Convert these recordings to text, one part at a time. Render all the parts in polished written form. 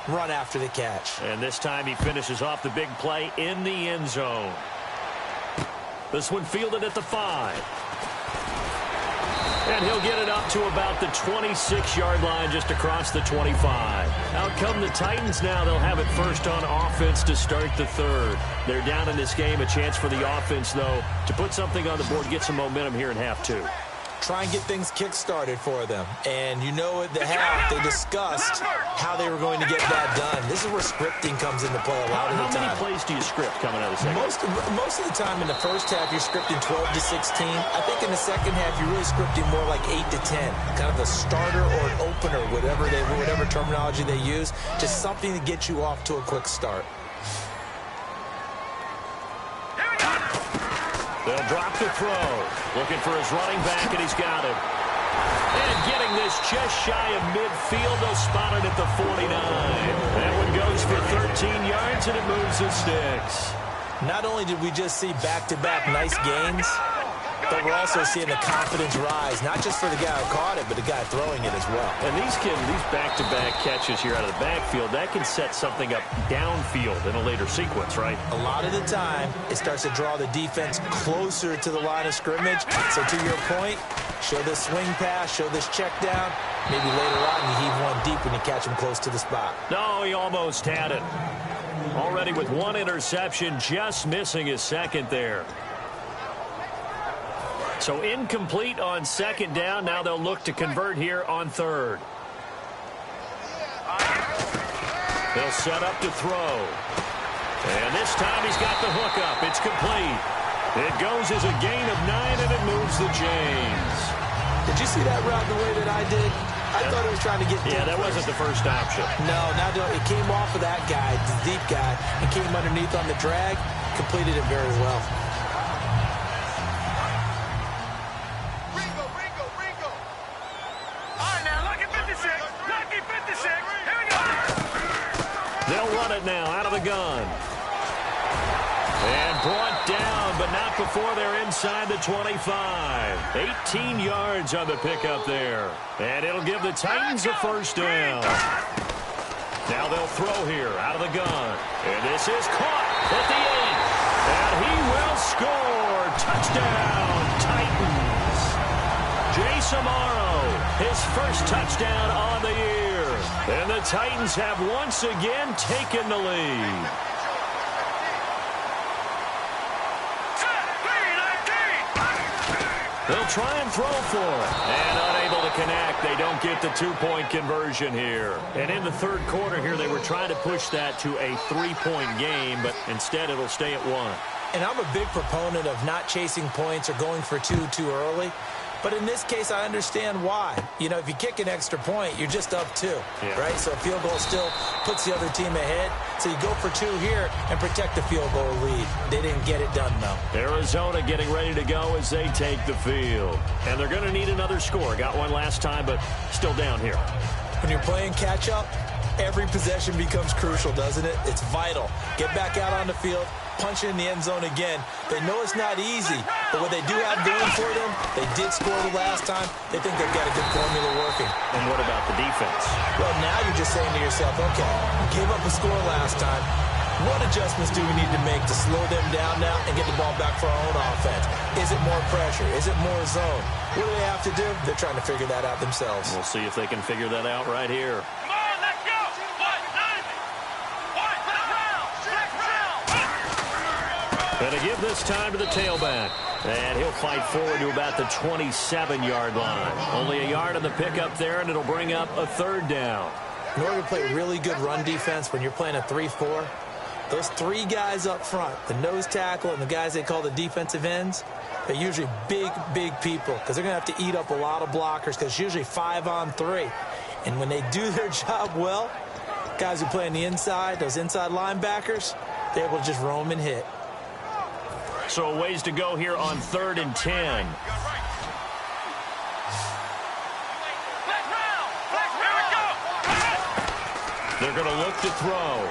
run after the catch. And this time he finishes off the big play in the end zone. This one fielded at the 5. And he'll get it up to about the 26-yard line, just across the 25. Out come the Titans now. They'll have it first on offense to start the third. They're down in this game. A chance for the offense, though, to put something on the board, get some momentum here in half two. Try and get things kick-started for them. And you know at the half, they discussed how they were going to get that done. This is where scripting comes into play a lot of the time. How many plays do you script coming out of the second? Most of the time in the first half, you're scripting 12 to 16. I think in the second half, you're really scripting more like 8 to 10. Kind of a starter or an opener, whatever terminology they use. Just something to get you off to a quick start. They'll drop the throw. Looking for his running back, and he's got it. And getting this just shy of midfield. They'll spot it at the 49. That one goes for 13 yards, and it moves the sticks. Not only did we just see back-to-back nice gains, but we're also seeing the confidence rise, not just for the guy who caught it, but the guy throwing it as well. And these back-to-back catches here out of the backfield, that can set something up downfield in a later sequence, right? A lot of the time, it starts to draw the defense closer to the line of scrimmage. So to your point, show this swing pass, show this check down. Maybe later on you heave one deep when you catch him close to the spot. No, he almost had it. Already with one interception, just missing his second there. So incomplete on second down. Now they'll look to convert here on third. They'll set up to throw. And this time he's got the hook up. It's complete. It goes as a gain of 9, and it moves the chains. Did you see that route the way that I did? I thought it was trying to get deep. Yeah, that wasn't the first option. No, it came off of that guy, the deep guy, and came underneath on the drag. Completed it very well. They'll run it now out of the gun. And brought down, but not before they're inside the 25. 18 yards on the pickup there. And it'll give the Titans a first down. Now they'll throw here out of the gun. And this is caught at the 8. And he will score. Touchdown, Titans. Jay Samaro, his first touchdown on the year. And the Titans have once again taken the lead. They'll try and throw for it. And unable to connect. They don't get the two-point conversion here. And in the third quarter here, they were trying to push that to a three-point game, but instead it'll stay at 1. And I'm a big proponent of not chasing points or going for two too early. But in this case, I understand why. You know, if you kick an extra point, you're just up 2, right? So a field goal still puts the other team ahead. So you go for 2 here and protect the field goal lead. They didn't get it done, though. Arizona getting ready to go as they take the field. And they're going to need another score. Got one last time, but still down here. When you're playing catch-up, every possession becomes crucial, doesn't it? It's vital. Get back out on the field, punch it in the end zone again. They know it's not easy, but what they do have going for them, they did score the last time. They think they've got a good formula working. And what about the defense? Well, now you're just saying to yourself, okay, we gave up a score last time. What adjustments do we need to make to slow them down now and get the ball back for our own offense? Is it more pressure? Is it more zone? What do they have to do? They're trying to figure that out themselves. We'll see if they can figure that out right here. Going to give this time to the tailback. And he'll fight forward to about the 27-yard line. Only a yard on the pickup there, and it'll bring up a third down. In order to play really good run defense when you're playing a 3-4, those 3 guys up front, the nose tackle and the guys they call the defensive ends, they're usually big, big people because they're going to have to eat up a lot of blockers because it's usually 5-on-3. And when they do their job well, guys who play on the inside, those inside linebackers, they're able to just roam and hit. So a ways to go here on 3rd and 10. They're going to look to throw.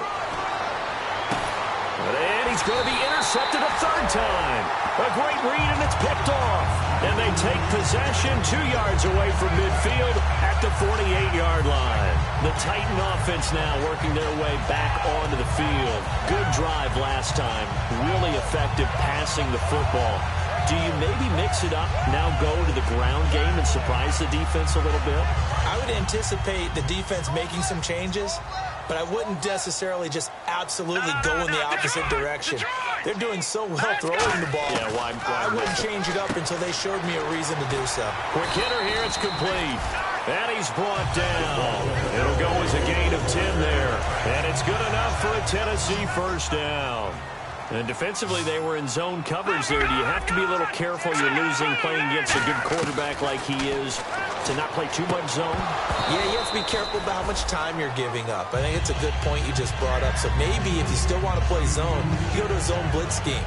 And he's going to be intercepted a third time. A great read, and it's picked off. And they take possession 2 yards away from midfield at the 48-yard line. The Titan offense now working their way back onto the field. Good drive last time. Really effective passing the football. Do you maybe mix it up, now go to the ground game and surprise the defense a little bit? I would anticipate the defense making some changes, but I wouldn't necessarily just absolutely go in the opposite direction. They're doing so well throwing the ball. Yeah, I wouldn't change it up until they showed me a reason to do so. Quick hitter here, it's complete. And he's brought down. It'll go as a gain of 10 there. And it's good enough for a Tennessee first down. And defensively, they were in zone coverage there. Do you have to be a little careful? You're losing playing against a good quarterback like he is to not play too much zone? Yeah, you have to be careful about how much time you're giving up. I think it's a good point you just brought up. So maybe if you still want to play zone, you go to a zone blitz scheme.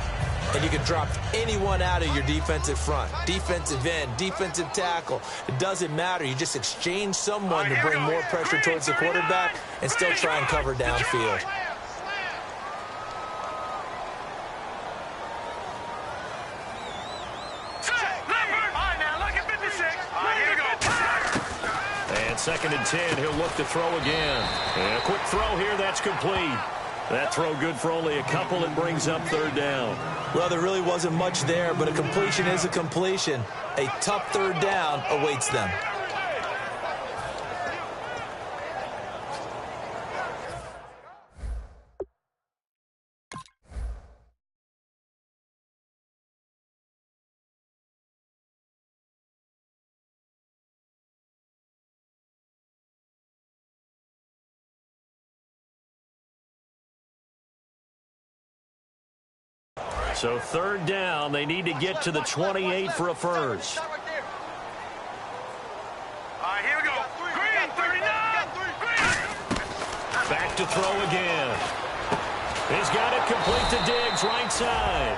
And you can drop anyone out of your defensive front. Defensive end, defensive tackle. It doesn't matter. You just exchange someone to bring more pressure towards the quarterback and still try and cover downfield. Second and 10, he'll look to throw again. And a quick throw here, that's complete. That throw good for only a couple and brings up third down. Well, there really wasn't much there, but a completion is a completion. A tough third down awaits them. So third down, they need to get to the 28 for a first. All right, here we go. Green, 39. Back to throw again. He's got it complete to Diggs, right side.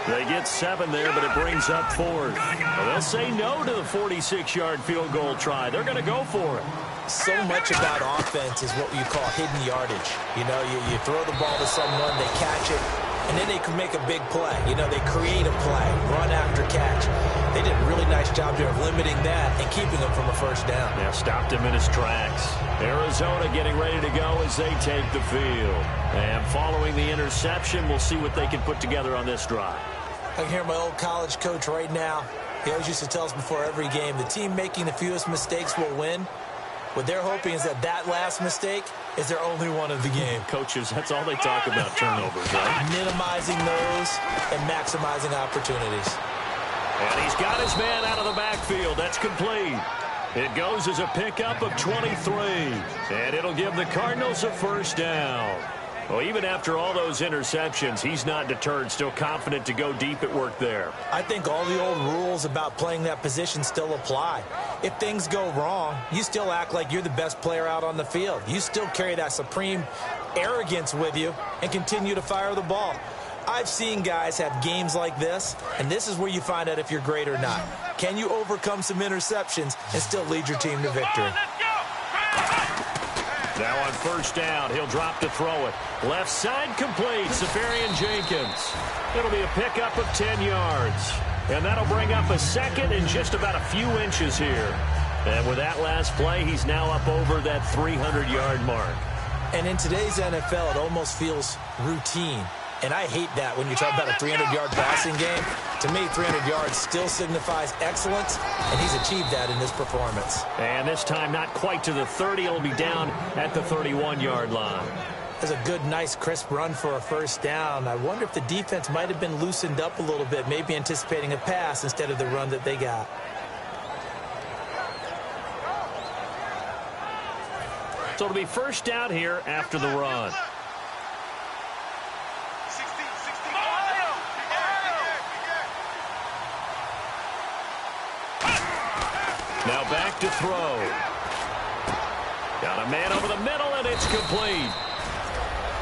They get 7 there, but it brings up fourth. Well, they'll say no to the 46-yard field goal try. They're going to go for it. So much about offense is what you call hidden yardage. You know, you throw the ball to someone, they catch it, and then they can make a big play. You know, they create a play, run after catch. They did a really nice job there of limiting that and keeping him from a first down. Yeah, stopped him in his tracks. Arizona getting ready to go as they take the field. And following the interception, we'll see what they can put together on this drive. I can hear my old college coach right now. He always used to tell us before every game, the team making the fewest mistakes will win. What they're hoping is that last mistake is their only one of the game. Coaches, that's all they talk about, turnovers, right? Minimizing those and maximizing opportunities. And he's got his man out of the backfield. That's complete. It goes as a pickup of 23. And it'll give the Cardinals a first down. Well, even after all those interceptions, he's not deterred, still confident to go deep at work there. I think all the old rules about playing that position still apply. If things go wrong, you still act like you're the best player out on the field. You still carry that supreme arrogance with you and continue to fire the ball. I've seen guys have games like this, and this is where you find out if you're great or not. Can you overcome some interceptions and still lead your team to victory? Now on first down, he'll drop to throw it. Left side complete, Safarian Jenkins. It'll be a pickup of 10 yards. And that'll bring up a second and just about a few inches here. And with that last play, he's now up over that 300-yard mark. And in today's NFL, it almost feels routine. And I hate that when you talk about a 300-yard passing game. To me, 300 yards still signifies excellence, and he's achieved that in this performance. And this time, not quite to the 30. It'll be down at the 31-yard line. That's a good, nice, crisp run for a first down. I wonder if the defense might have been loosened up a little bit, maybe anticipating a pass instead of the run that they got. So it'll be first down here after the run. Now back to throw. Got a man over the middle, and it's complete.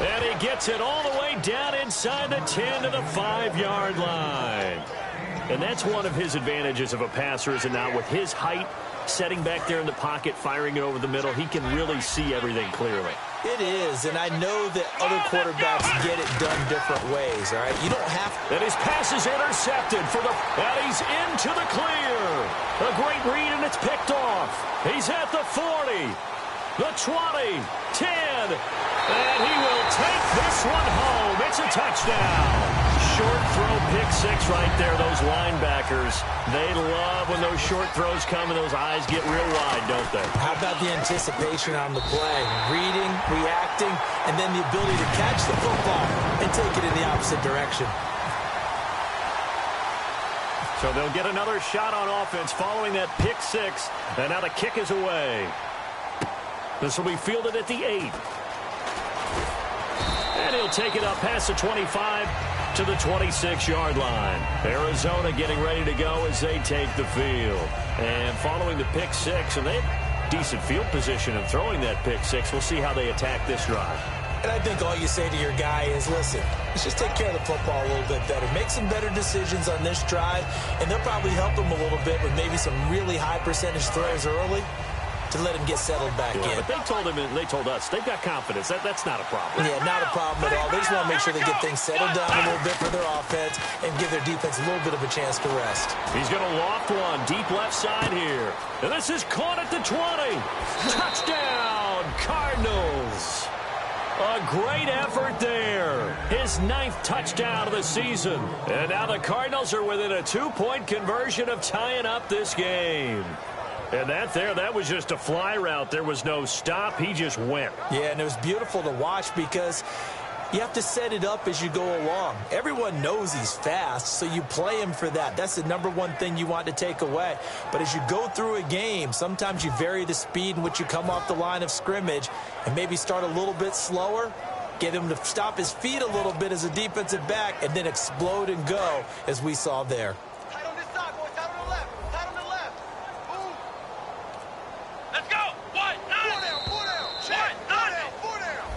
And he gets it all the way down inside the 10 to the 5-yard line. And that's one of his advantages of a passer, is it not? With his height, setting back there in the pocket, firing it over the middle, he can really see everything clearly. It is, and I know that other quarterbacks get it done different ways, all right? You don't have to. And his pass is intercepted for the... And he's into the clear. A great read, and it's picked off. He's at the 40. The 20, 10, and he will take this one home. It's a touchdown. Short throw, pick six right there. Those linebackers, they love when those short throws come and those eyes get real wide, don't they? How about the anticipation on the play? Reading, reacting, and then the ability to catch the football and take it in the opposite direction. So they'll get another shot on offense following that pick six, and now the kick is away. This will be fielded at the 8. And he'll take it up past the 25 to the 26-yard line. Arizona getting ready to go as they take the field. And following the pick six, and they have decent field position in throwing that pick six. We'll see how they attack this drive. And I think all you say to your guy is, listen, let's just take care of the football a little bit better. Make some better decisions on this drive, and they'll probably help him a little bit with maybe some really high percentage throws early to let him get settled back in. But they told him, and they told us, they've got confidence. That's not a problem. Yeah, not a problem at all. They just want to make sure they get things settled down a little bit for their offense and give their defense a little bit of a chance to rest. He's going to loft one deep left side here. And this is caught at the 20. Touchdown, Cardinals. A great effort there. His 9th touchdown of the season. And now the Cardinals are within a 2-point conversion of tying up this game. And that was just a fly route. There was no stop. He just went. Yeah, and it was beautiful to watch because you have to set it up as you go along. Everyone knows he's fast, so you play him for that. That's the number one thing you want to take away. But as you go through a game, sometimes you vary the speed in which you come off the line of scrimmage and maybe start a little bit slower, get him to stop his feet a little bit as a defensive back, and then explode and go, as we saw there. Tight on this side, boys. Tight on the left. Tight on the left. Move. Let's go. 1, 9. 4 down. 4 down. Check. 4 down. 4 down.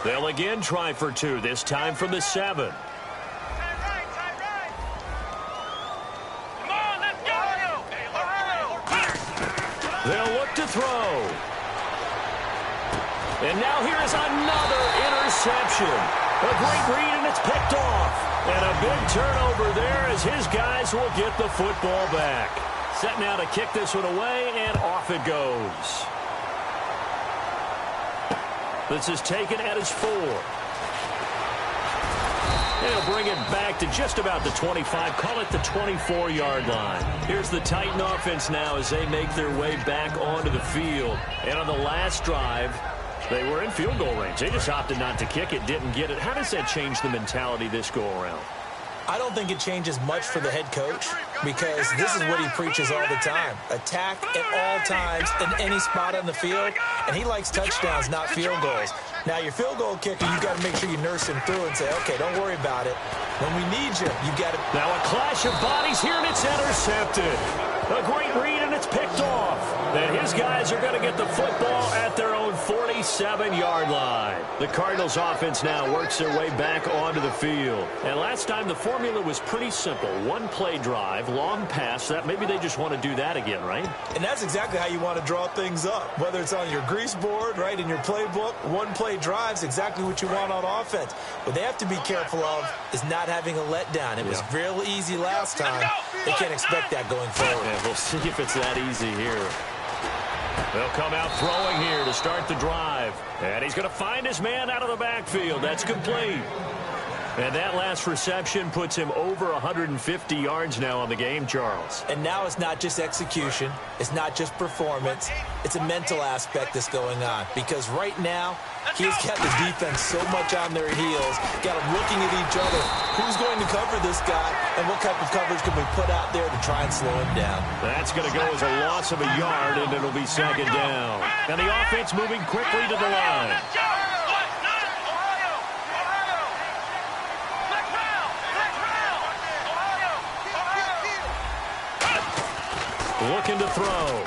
They'll again try for 2, this time from the 7. Tight right. Tight right. Come on. Let's go. They'll look to throw. And now here is another interception. A great read, and it's picked off. And a big turnover there as his guys will get the football back. Set now to kick this one away, and off it goes. This is taken at his 4. They'll bring it back to just about the 25. Call it the 24-yard line. Here's the Titan offense now as they make their way back onto the field. And on the last drive, they were in field goal range. They just opted not to kick it, didn't get it. How does that change the mentality this go-around? I don't think it changes much for the head coach because this is what he preaches all the time. Attack at all times in any spot on the field, and he likes touchdowns, not field goals. Now, your field goal kicker, you got to make sure you nurse him through and say, okay, don't worry about it. When we need you, you got to... Now a clash of bodies here, and it's intercepted. A great read, and it's picked off. And his guys are going to get the football at their own 47-yard line. The Cardinals offense now works their way back onto the field. And last time the formula was pretty simple. One play drive, long pass. That maybe they just want to do that again, right? And that's exactly how you want to draw things up. Whether it's on your grease board, right, in your playbook, one play drive's exactly what you want on offense. What they have to be careful of is not having a letdown. It was real easy last time. They can't expect that going forward. Yeah, we'll see if it's that easy here. They'll come out throwing here to start the drive. And he's going to find his man out of the backfield. That's complete. And that last reception puts him over 150 yards now on the game, Charles. And now it's not just execution. It's not just performance. It's a mental aspect that's going on. Because right now, he's got the defense so much on their heels, got them looking at each other. Who's going to cover this guy, and what type of coverage can we put out there to try and slow him down? That's going to go as a loss of a yard, and it'll be second down. And the offense moving quickly to the line. Looking to throw.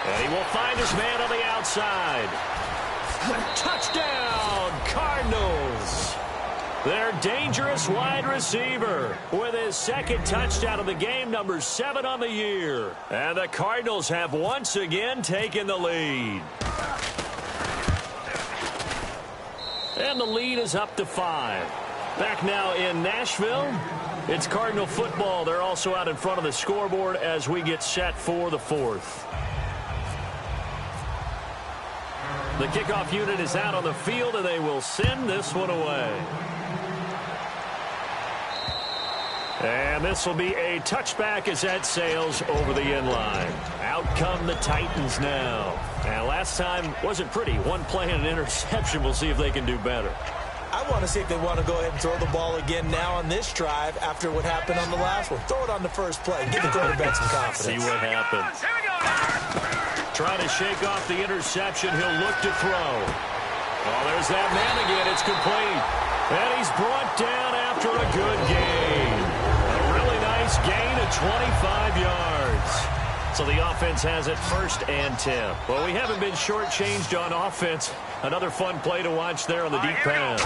And he will find his man on the outside. Touchdown, Cardinals. Their dangerous wide receiver with his second touchdown of the game, number 7 on the year. And the Cardinals have once again taken the lead. And the lead is up to 5. Back now in Nashville, it's Cardinal football. They're also out in front of the scoreboard as we get set for the 4th. The kickoff unit is out on the field, and they will send this one away. And this will be a touchback as that sails over the end line. Out come the Titans now. And last time wasn't pretty. One play and an interception. We'll see if they can do better. I want to see if they want to go ahead and throw the ball again now on this drive after what happened on the last one. Throw it on the first play. Give the quarterback some confidence. See what happens. Trying to shake off the interception. He'll look to throw. Oh, there's that man again. It's complete. And he's brought down after a good gain. A really nice gain of 25 yards. So the offense has it 1st and 10. Well, we haven't been shortchanged on offense. Another fun play to watch there on the deep pass.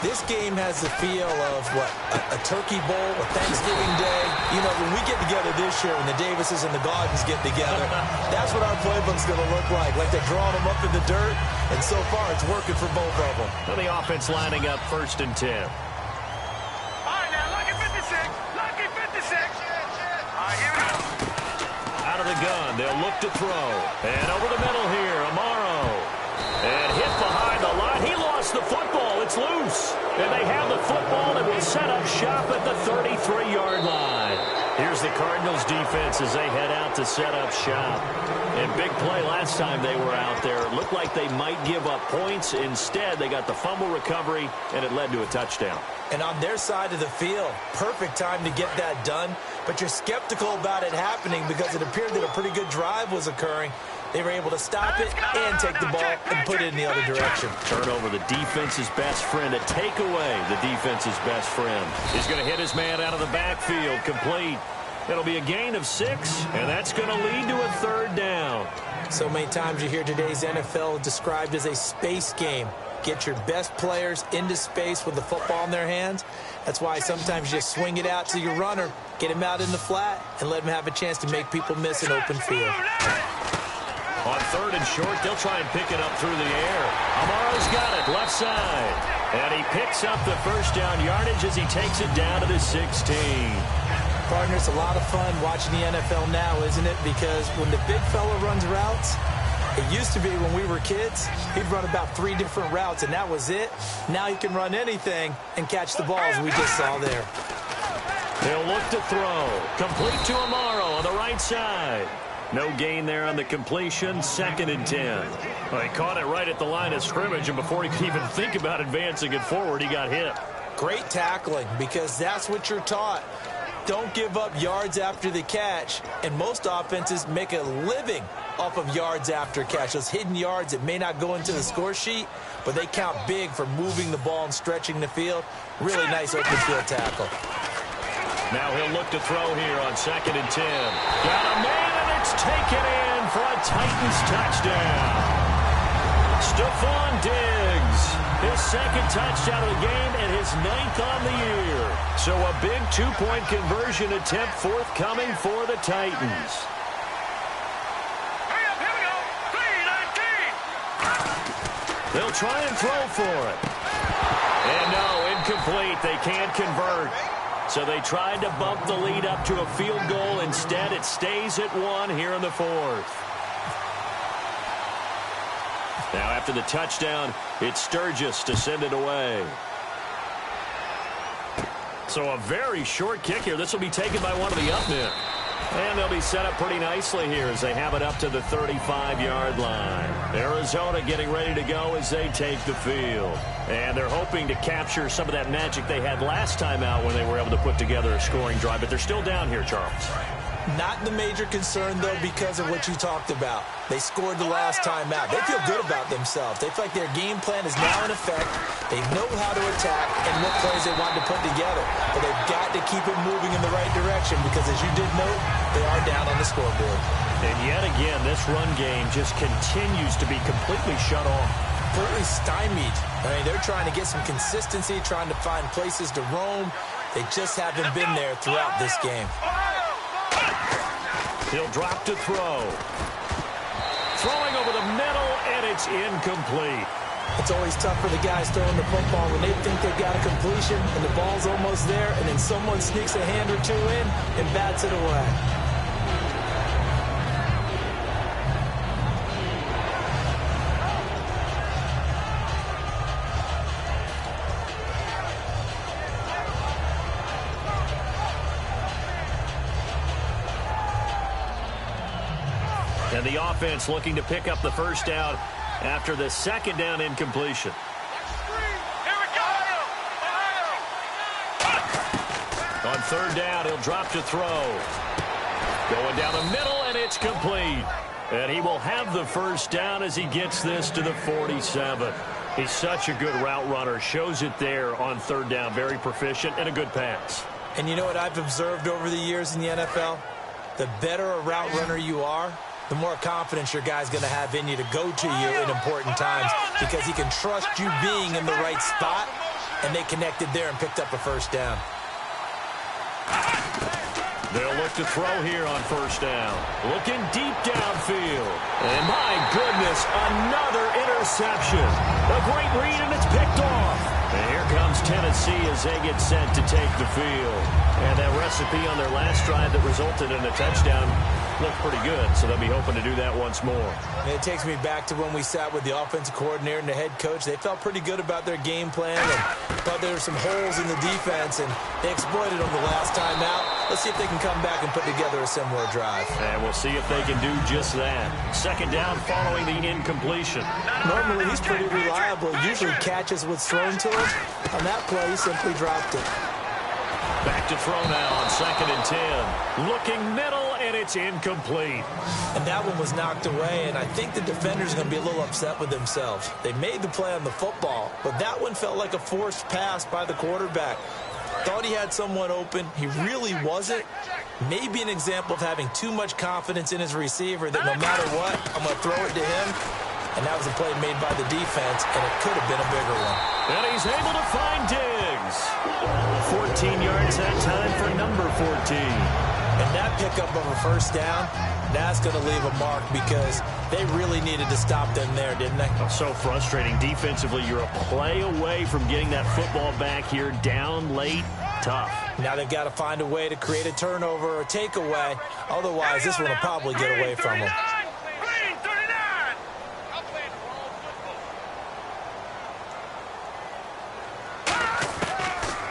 This game has the feel of, a turkey bowl, a Thanksgiving Day. You know, when we get together this year, when the Davises and the Gardens get together, that's what our playbook's going to look like. Like they're drawing them up in the dirt, and so far it's working for both of them. Well, the offense lining up 1st and 10. All right, now, lucky 56. Lucky 56. All right, here we go. Out of the gun, they'll look to throw. And over the middle here, Amaro. And hit behind the line. He lost the football. It's loose. And they have the football and will set up shop at the 33-yard line. Here's the Cardinals defense as they head out to set up shop. And big play last time they were out there. It looked like they might give up points. Instead, they got the fumble recovery, and it led to a touchdown. And on their side of the field, perfect time to get that done. But you're skeptical about it happening because it appeared that a pretty good drive was occurring. They were able to stop it and take the ball and put it in the other direction. Turnover, the defense's best friend. A takeaway, the defense's best friend. He's going to hit his man out of the backfield, complete. It'll be a gain of 6, and that's going to lead to a 3rd down. So many times you hear today's NFL described as a space game. Get your best players into space with the football in their hands. That's why sometimes you just swing it out to your runner, get him out in the flat, and let him have a chance to make people miss an open field. On 3rd and short, they'll try and pick it up through the air. Amaro's got it, left side. And he picks up the 1st down yardage as he takes it down to the 16. Partner, it's a lot of fun watching the NFL now, isn't it? Because when the big fella runs routes, it used to be when we were kids, he'd run about 3 different routes, and that was it. Now he can run anything and catch the balls we just saw there. They'll look to throw. Complete to Amaro on the right side. No gain there on the completion. 2nd and 10. Well, he caught it right at the line of scrimmage, and before he could even think about advancing it forward, he got hit. Great tackling, because that's what you're taught. Don't give up yards after the catch, and most offenses make a living off of yards after catch. Those hidden yards that may not go into the score sheet, but they count big for moving the ball and stretching the field. Really nice open field tackle. Now he'll look to throw here on 2nd and 10. Got a man, and it's taken in for a Titans touchdown. Stephon Diggs, his 2nd touchdown of the game and his 9th on the year. So a big 2-point conversion attempt forthcoming for the Titans. Hurry up, here we go. 3-19. They'll try and throw for it. And no, incomplete. They can't convert. So they tried to bump the lead up to a field goal. Instead, it stays at 1 here in the 4th. Now, after the touchdown, it's Sturgis to send it away. So a very short kick here. This will be taken by one of the up men. And they'll be set up pretty nicely here as they have it up to the 35-yard line. Arizona getting ready to go as they take the field. And they're hoping to capture some of that magic they had last time out when they were able to put together a scoring drive. But they're still down here, Charles. Not the major concern, though, because of what you talked about. They scored the last time out. They feel good about themselves. They feel like their game plan is now in effect. They know how to attack and what plays they want to put together. But they've got to keep it moving in the right direction because, as you did note, they are down on the scoreboard. And yet again, this run game just continues to be completely shut off. Completely stymied. I mean, they're trying to get some consistency, trying to find places to roam. They just haven't been there throughout this game. He'll drop to throw. Throwing over the middle, and it's incomplete. It's always tough for the guys throwing the football when they think they've got a completion and the ball's almost there, and then someone sneaks a hand or two in and bats it away. And the offense looking to pick up the first down after the second down incompletion. On third down, he'll drop to throw. Going down the middle, and it's complete. And he will have the first down as he gets this to the 47. He's such a good route runner. Shows it there on third down. Very proficient and a good pass. And you know what I've observed over the years in the NFL? The better a route runner you are, the more confidence your guy's going to have in you to go to you in important times because he can trust you being in the right spot, and they connected there and picked up a first down. They'll look to throw here on first down. Looking deep downfield. And my goodness, another interception. A great read, and it's picked off. And here comes Tennessee as they get set to take the field. And that recipe on their last drive that resulted in a touchdown looked pretty good, so they'll be hoping to do that once more. And it takes me back to when we sat with the offensive coordinator and the head coach. They felt pretty good about their game plan and thought there were some holes in the defense, and they exploited them the last time out. Let's see if they can come back and put together a similar drive. And we'll see if they can do just that. Second down following the incompletion. Normally, he's pretty reliable. Usually catches what's thrown to him. On that play, he simply dropped it. Back to throw now on 2nd and 10. Looking middle, and it's incomplete. And that one was knocked away, and I think the defenders are going to be a little upset with themselves. They made the play on the football, but that one felt like a forced pass by the quarterback. Thought he had someone open. He really wasn't. Maybe an example of having too much confidence in his receiver that no matter what, I'm going to throw it to him. And that was a play made by the defense, and it could have been a bigger one. And he's able to find Diggs. 14 yards that time for number 14. And that pickup of a first down, that's going to leave a mark because they really needed to stop them there, didn't they? Oh, so frustrating. Defensively, you're a play away from getting that football back here down late. Tough. Now they've got to find a way to create a turnover or a takeaway. Otherwise, this one will probably get away from them.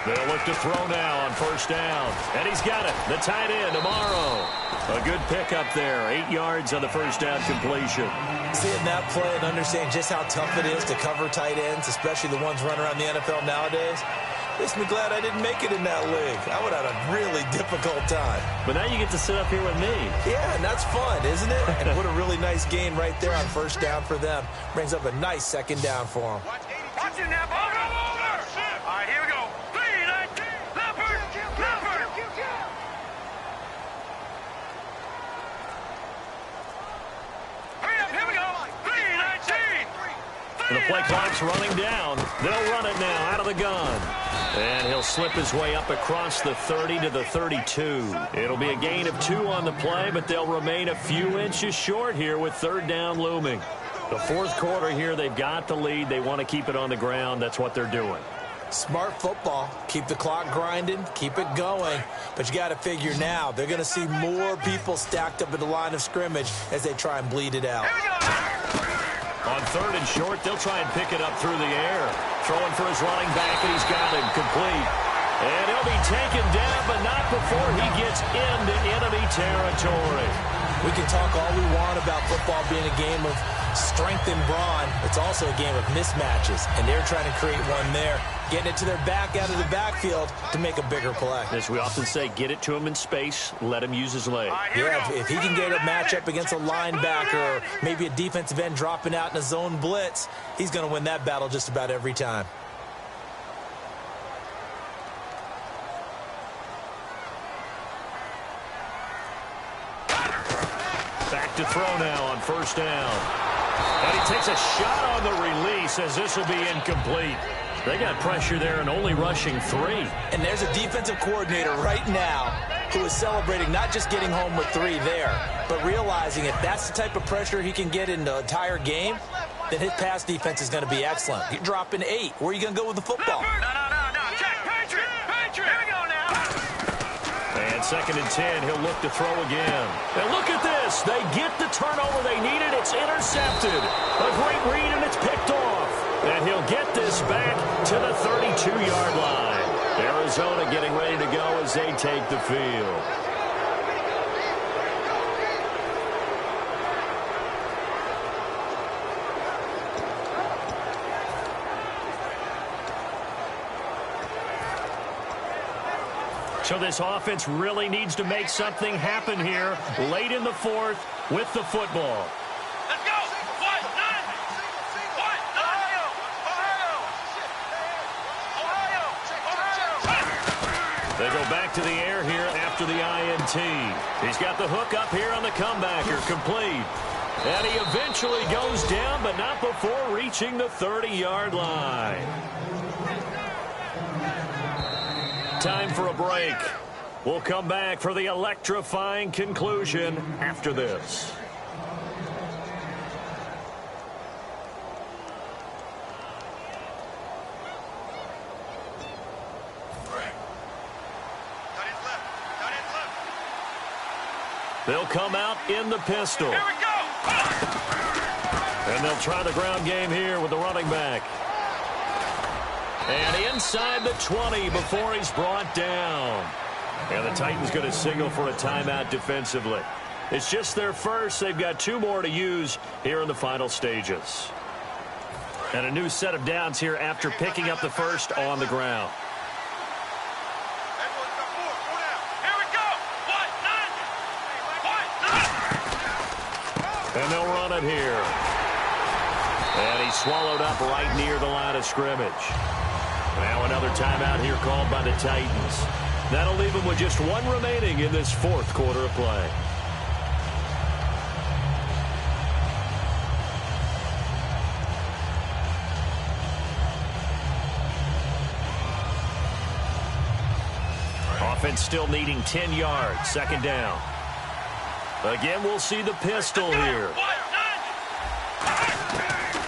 They'll look to throw now on first down. And he's got it. The tight end, Amaro. A good pickup there. 8 yards on the first down completion. Seeing that play and understanding just how tough it is to cover tight ends, especially the ones running around the NFL nowadays, makes me glad I didn't make it in that league. I would have had a really difficult time. But now you get to sit up here with me. Yeah, and that's fun, isn't it? And what a really nice gain right there on first down for them. Brings up a nice second down for them. Watch it now. Over. All right, here we go. 3-19. Leopard. Hurry up, here we go. 3-19. And the play clock's running down. They'll run it now out of the gun. And he'll slip his way up across the 30 to the 32. It'll be a gain of 2 on the play, but they'll remain a few inches short here with third down looming. The fourth quarter here, they've got the lead. They want to keep it on the ground. That's what they're doing. Smart football. Keep the clock grinding. Keep it going. But you got to figure now, they're going to see more people stacked up at the line of scrimmage as they try and bleed it out. On third and short, they'll try and pick it up through the air. Throwing for his running back, and he's got him complete. And he'll be taken down, but not before he gets into enemy territory. We can talk all we want about football being a game of strength and brawn. It's also a game of mismatches, and they're trying to create one there, getting it to their back out of the backfield to make a bigger play. As we often say, get it to him in space, let him use his leg. Yeah, if he can get a matchup against a linebacker or maybe a defensive end dropping out in a zone blitz, he's going to win that battle just about every time. Back to throw now on first down. And he takes a shot on the release as this will be incomplete. They got pressure there and only rushing 3. And there's a defensive coordinator right now who is celebrating not just getting home with 3 there, but realizing if that's the type of pressure he can get in the entire game, then his pass defense is going to be excellent. You're dropping 8. Where are you going to go with the football? No. Check. Patriot. Here we go now. And 2nd and 10, he'll look to throw again. And look at this. They get the turnover they needed. It's intercepted. A great read, and it's picked off. And he'll get this back to the 32-yard line. Arizona getting ready to go as they take the field. So this offense really needs to make something happen here late in the 4th with the football. Let's go. What? None. Ohio. They go back to the air here after the INT. He's got the hook up here on the comebacker, complete. And he eventually goes down, but not before reaching the 30-yard line. Time for a break. We'll come back for the electrifying conclusion after this. They'll come out in the pistol. Here we go. And they'll try the ground game here with the running back. And inside the 20 before he's brought down. And the Titans going to signal for a timeout defensively. It's just their first. They've got 2 more to use here in the final stages. And a new set of downs here after picking up the first on the ground. Here we go. And they'll run it here. And he's swallowed up right near the line of scrimmage. Now another timeout here called by the Titans. That'll leave them with just 1 remaining in this 4th quarter of play. Offense still needing 10 yards. 2nd down. Again, we'll see the pistol here.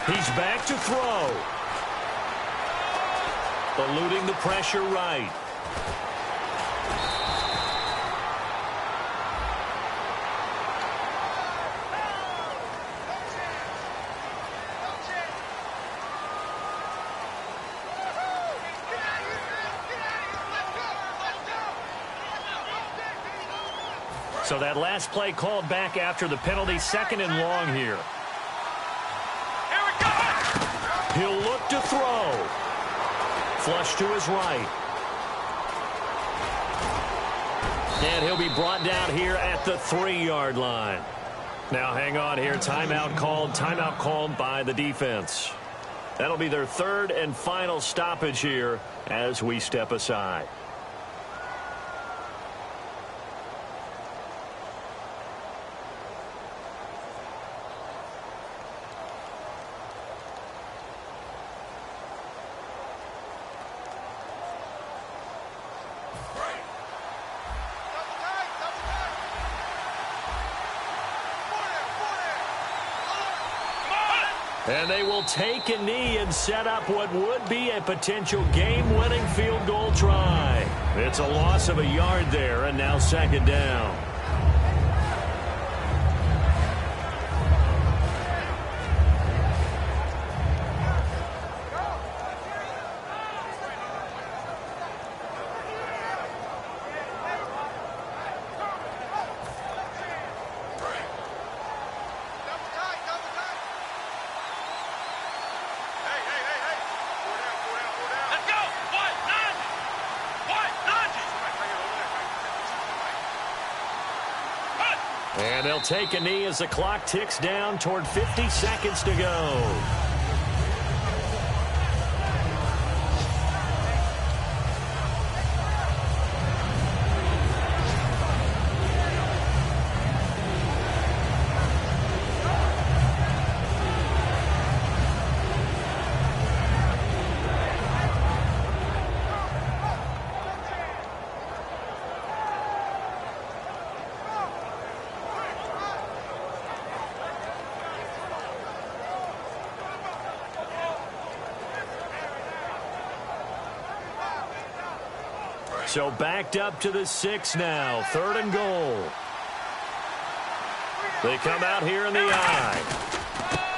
He's back to throw. Eluding the pressure right. So that last play called back after the penalty. 2nd and long here. Here we go. He'll look to throw. Flush to his right. And he'll be brought down here at the 3-yard line. Now hang on here. Timeout called by the defense. That'll be their 3rd and final stoppage here as we step aside. And they will take a knee and set up what would be a potential game-winning field goal try. It's a loss of a yard there, and now 2nd down. And they'll take a knee as the clock ticks down toward 50 seconds to go. So backed up to the 6 now. 3rd and goal. They come out here in the eye.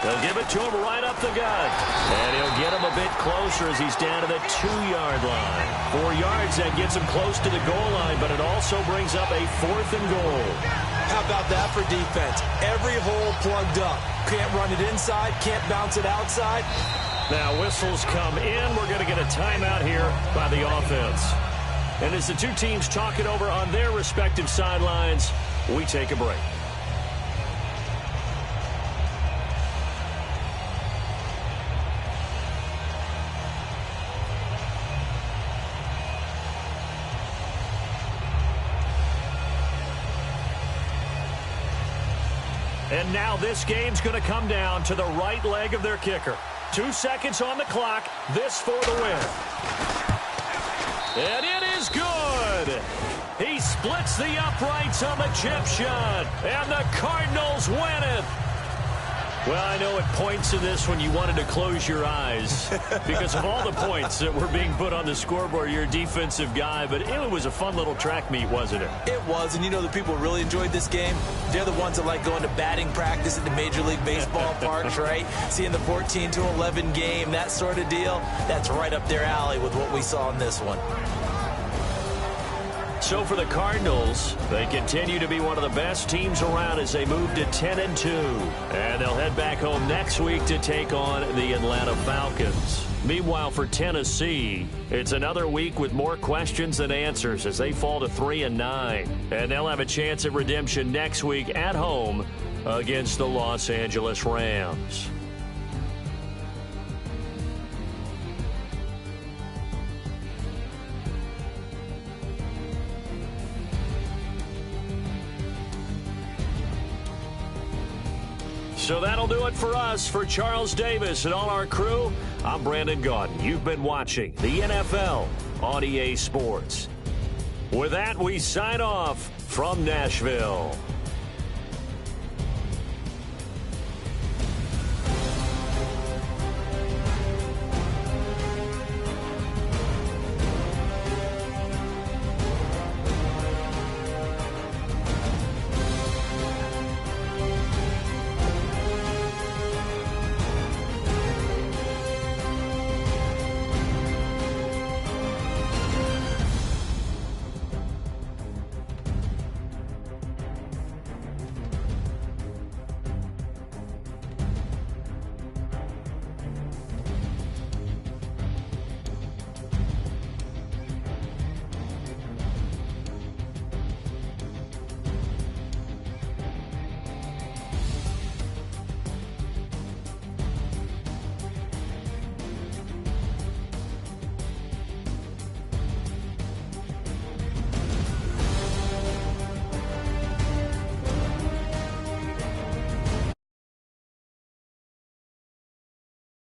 They'll give it to him right up the gut. And he'll get him a bit closer as he's down to the 2-yard line. 4 yards, that gets him close to the goal line, but it also brings up a 4th and goal. How about that for defense? Every hole plugged up. Can't run it inside, can't bounce it outside. Now whistles come in. We're going to get a timeout here by the offense. And as the two teams talk it over on their respective sidelines, we take a break. And now this game's going to come down to the right leg of their kicker. 2 seconds on the clock. This for the win. And it is good. He splits the uprights on the chip shot. And the Cardinals win it. Well, I know at points in this when you wanted to close your eyes because of all the points that were being put on the scoreboard. You're a defensive guy, but it was a fun little track meet, wasn't it? It was, and you know the people who really enjoyed this game? They're the ones that like going to batting practice at the Major League Baseball parks, right? Seeing the 14-11 game, that sort of deal. That's right up their alley with what we saw in this one. So for the Cardinals, they continue to be one of the best teams around as they move to 10-2. And they'll head back home next week to take on the Atlanta Falcons. Meanwhile, for Tennessee, it's another week with more questions than answers as they fall to 3-9. And they'll have a chance at redemption next week at home against the Los Angeles Rams. So that'll do it for us. For Charles Davis and all our crew, I'm Brandon Gaudin. You've been watching the NFL on EA Sports. With that, we sign off from Nashville.